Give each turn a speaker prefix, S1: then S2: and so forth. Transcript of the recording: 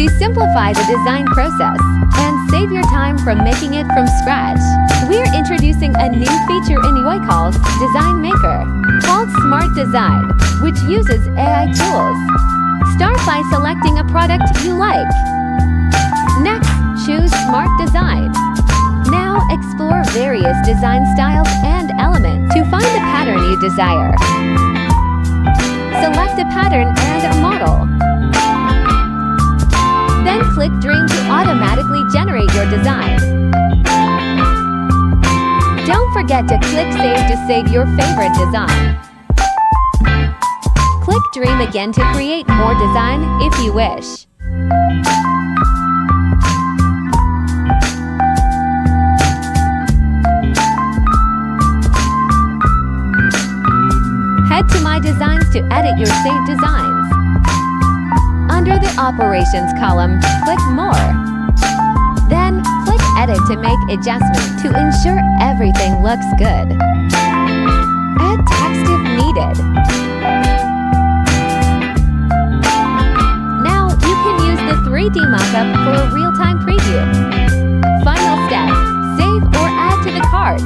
S1: To simplify the design process and save your time from making it from scratch, we're introducing a new feature in Yoycol's Design Maker called Smart Design, which uses AI tools. Start by selecting a product you like. Next, choose Smart Design. Now explore various design styles and elements to find the pattern you desire. Select a pattern and a model. Then click Dream to automatically generate your design. Don't forget to click Save to save your favorite design. Click Dream again to create more design if you wish. Head to My Designs to edit your saved designs. Under the Operations column, click More. Then, click Edit to make adjustments to ensure everything looks good. Add text if needed. Now, you can use the 3D mockup for a real-time preview. Final step, save or add to the cart.